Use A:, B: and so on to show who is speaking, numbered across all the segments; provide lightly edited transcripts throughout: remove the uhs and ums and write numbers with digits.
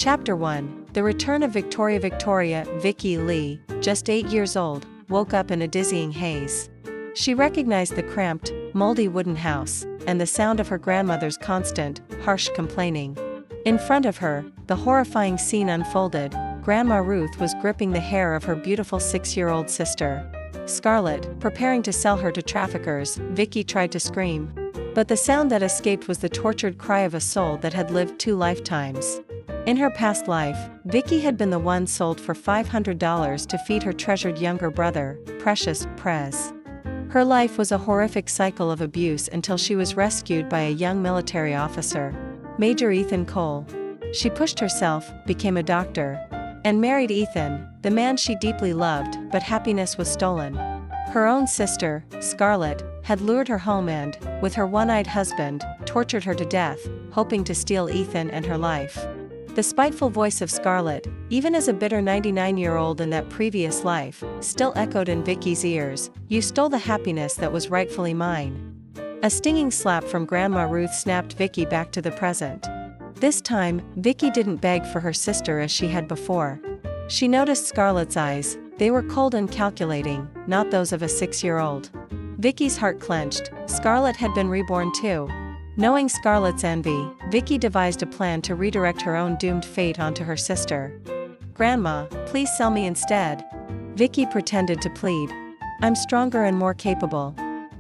A: Chapter 1. The Return of Victoria. Vicky Lee, just 8 years old, woke up in a dizzying haze. She recognized the cramped, moldy wooden house, and the sound of her grandmother's constant, harsh complaining. In front of her, the horrifying scene unfolded. Grandma Ruth was gripping the hair of her beautiful 6-year-old sister, Scarlett, preparing to sell her to traffickers. Vicky tried to scream, but the sound that escaped was the tortured cry of a soul that had lived 2 lifetimes. In her past life, Vicky had been the one sold for $500 to feed her treasured younger brother, Precious Prez. Her life was a horrific cycle of abuse until she was rescued by a young military officer, Major Ethan Cole. She pushed herself, became a doctor, and married Ethan, the man she deeply loved, but happiness was stolen. Her own sister, Scarlett, had lured her home and, with her one-eyed husband, tortured her to death, hoping to steal Ethan and her life. The spiteful voice of Scarlett, even as a bitter 99-year-old in that previous life, still echoed in Vicky's ears. "You stole the happiness that was rightfully mine." A stinging slap from Grandma Ruth snapped Vicky back to the present. This time, Vicky didn't beg for her sister as she had before. She noticed Scarlett's eyes. They were cold and calculating, not those of a 6-year-old. Vicky's heart clenched. Scarlett had been reborn too. Knowing Scarlett's envy, Vicky devised a plan to redirect her own doomed fate onto her sister. "Grandma, please sell me instead." Vicky pretended to plead. "I'm stronger and more capable.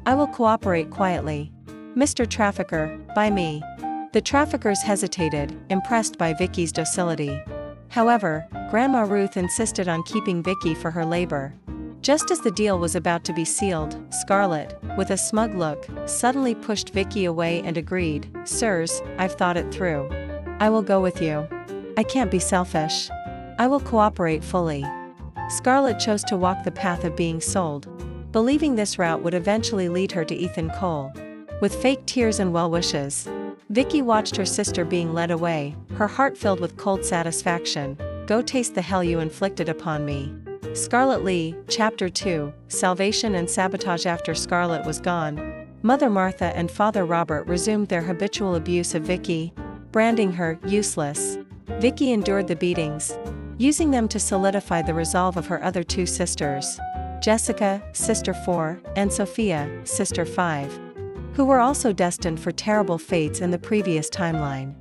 A: I will cooperate quietly." "Mr. Trafficker, buy me." The traffickers hesitated, impressed by Vicky's docility. However, Grandma Ruth insisted on keeping Vicky for her labor. Just as the deal was about to be sealed, Scarlett, with a smug look, suddenly pushed Vicky away and agreed, "Sirs, I've thought it through. I will go with you. I can't be selfish. I will cooperate fully." Scarlett chose to walk the path of being sold, believing this route would eventually lead her to Ethan Cole. With fake tears and well wishes, Vicky watched her sister being led away, her heart filled with cold satisfaction. "Go taste the hell you inflicted upon me." Scarlett Lee, Chapter 2, Salvation and Sabotage. After Scarlett was gone, Mother Martha and Father Robert resumed their habitual abuse of Vicky, branding her useless. Vicky endured the beatings, using them to solidify the resolve of her other 2 sisters, Jessica, Sister 4, and Sophia, Sister 5, who were also destined for terrible fates in the previous timeline.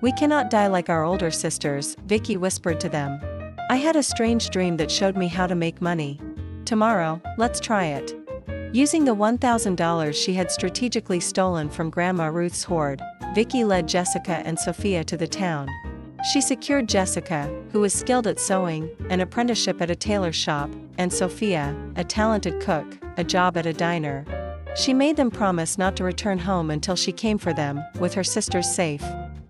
A: "We cannot die like our older sisters," Vicky whispered to them. "I had a strange dream that showed me how to make money. Tomorrow, let's try it." Using the $1,000 she had strategically stolen from Grandma Ruth's hoard, Vicky led Jessica and Sophia to the town. She secured Jessica, who was skilled at sewing, an apprenticeship at a tailor shop, and Sophia, a talented cook, a job at a diner. She made them promise not to return home until she came for them, with her sisters safe.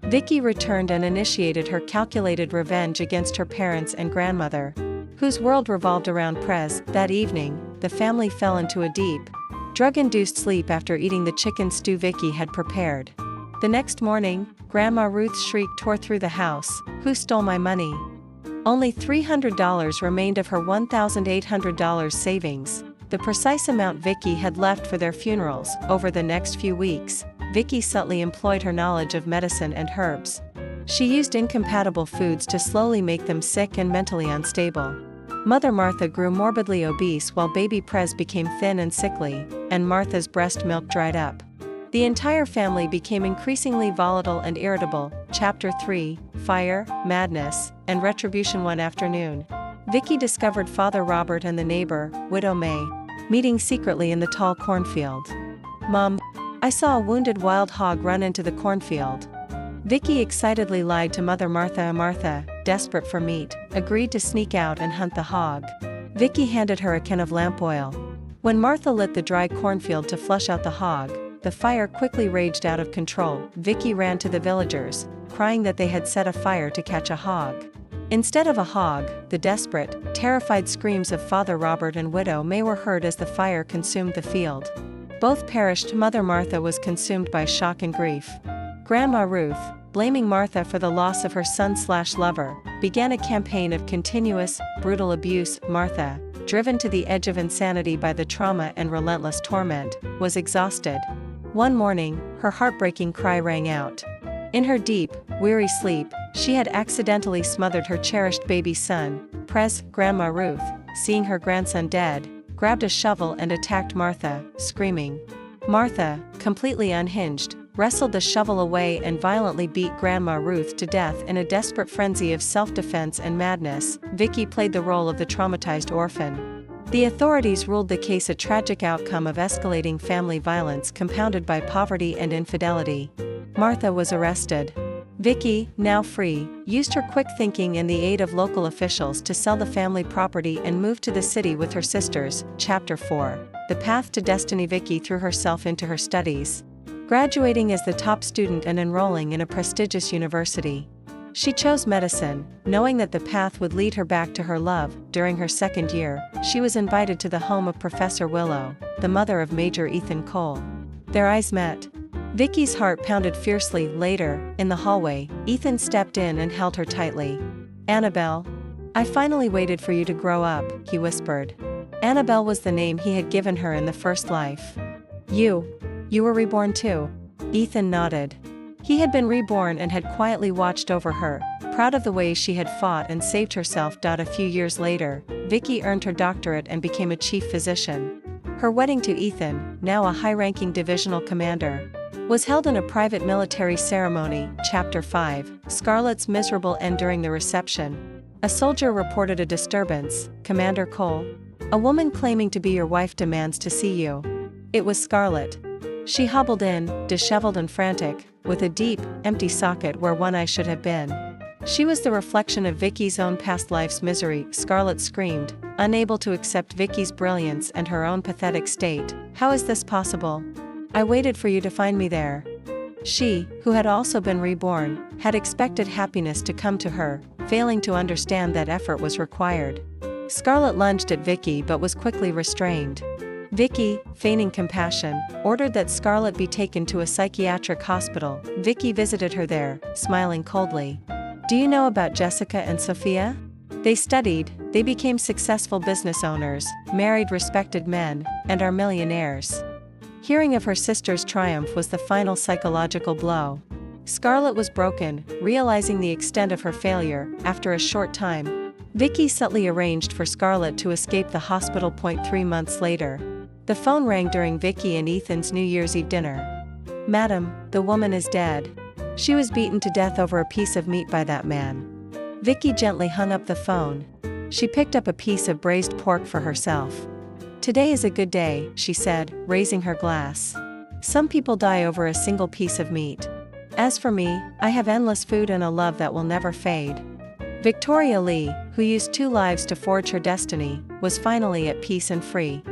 A: Vicky returned and initiated her calculated revenge against her parents and grandmother, whose world revolved around Prez. That evening, the family fell into a deep, drug-induced sleep after eating the chicken stew Vicky had prepared. The next morning, Grandma Ruth's shriek tore through the house. "Who stole my money?" Only $300 remained of her $1,800 savings, the precise amount Vicky had left for their funerals. Over the next few weeks, Vicky subtly employed her knowledge of medicine and herbs. She used incompatible foods to slowly make them sick and mentally unstable. Mother Martha grew morbidly obese while baby Prez became thin and sickly, and Martha's breast milk dried up. The entire family became increasingly volatile and irritable. Chapter 3, Fire, Madness, and Retribution. One afternoon, Vicky discovered Father Robert and the neighbor, Widow May, meeting secretly in the tall cornfield. "Mom, I saw a wounded wild hog run into the cornfield." Vicky excitedly lied to Mother Martha. Martha, desperate for meat, agreed to sneak out and hunt the hog. Vicky handed her a can of lamp oil. When Martha lit the dry cornfield to flush out the hog, the fire quickly raged out of control. Vicky ran to the villagers, crying that they had set a fire to catch a hog. Instead of a hog, the desperate, terrified screams of Father Robert and Widow May were heard as the fire consumed the field. Both perished. Mother Martha was consumed by shock and grief. Grandma Ruth, blaming Martha for the loss of her son/lover, began a campaign of continuous, brutal abuse. Martha, driven to the edge of insanity by the trauma and relentless torment, was exhausted. One morning, her heartbreaking cry rang out. In her deep, weary sleep, she had accidentally smothered her cherished baby son. Grandma Ruth, seeing her grandson dead, grabbed a shovel and attacked Martha, screaming. Martha, completely unhinged, wrestled the shovel away and violently beat Grandma Ruth to death in a desperate frenzy of self-defense and madness. Vicky played the role of the traumatized orphan. The authorities ruled the case a tragic outcome of escalating family violence compounded by poverty and infidelity. Martha was arrested. Vicky, now free, used her quick thinking and the aid of local officials to sell the family property and move to the city with her sisters. Chapter 4. The Path to Destiny. Vicky threw herself into her studies, graduating as the top student and enrolling in a prestigious university. She chose medicine, knowing that the path would lead her back to her love. During her second year, she was invited to the home of Professor Willow, the mother of Major Ethan Cole. Their eyes met. Vicky's heart pounded fiercely. Later, in the hallway, Ethan stepped in and held her tightly. "Annabelle, I finally waited for you to grow up," he whispered. Annabelle was the name he had given her in the first life. You were reborn too." Ethan nodded. He had been reborn and had quietly watched over her, proud of the ways she had fought and saved herself. A few years later, Vicky earned her doctorate and became a chief physician. Her wedding to Ethan, now a high-ranking divisional commander, was held in a private military ceremony. Chapter 5. Scarlett's miserable end. During the reception, a soldier reported a disturbance. "Commander Cole, a woman claiming to be your wife demands to see you." It was Scarlett. She hobbled in, disheveled and frantic, with a deep, empty socket where one eye should have been. She was the reflection of Vicky's own past life's misery. Scarlett screamed, unable to accept Vicky's brilliance and her own pathetic state. "How is this possible? I waited for you to find me there." She, who had also been reborn, had expected happiness to come to her, failing to understand that effort was required. Scarlett lunged at Vicky but was quickly restrained. Vicky, feigning compassion, ordered that Scarlett be taken to a psychiatric hospital. Vicky visited her there, smiling coldly. "Do you know about Jessica and Sophia? They studied, they became successful business owners, married respected men, and are millionaires." Hearing of her sister's triumph was the final psychological blow. Scarlett was broken, realizing the extent of her failure. After a short time, Vicky subtly arranged for Scarlett to escape the hospital. 3 months later, the phone rang during Vicky and Ethan's New Year's Eve dinner. "Madam, the woman is dead. She was beaten to death over a piece of meat by that man." Vicky gently hung up the phone. She picked up a piece of braised pork for herself. "Today is a good day," she said, raising her glass. "Some people die over a single piece of meat. As for me, I have endless food and a love that will never fade." Victoria Lee, who used 2 lives to forge her destiny, was finally at peace and free.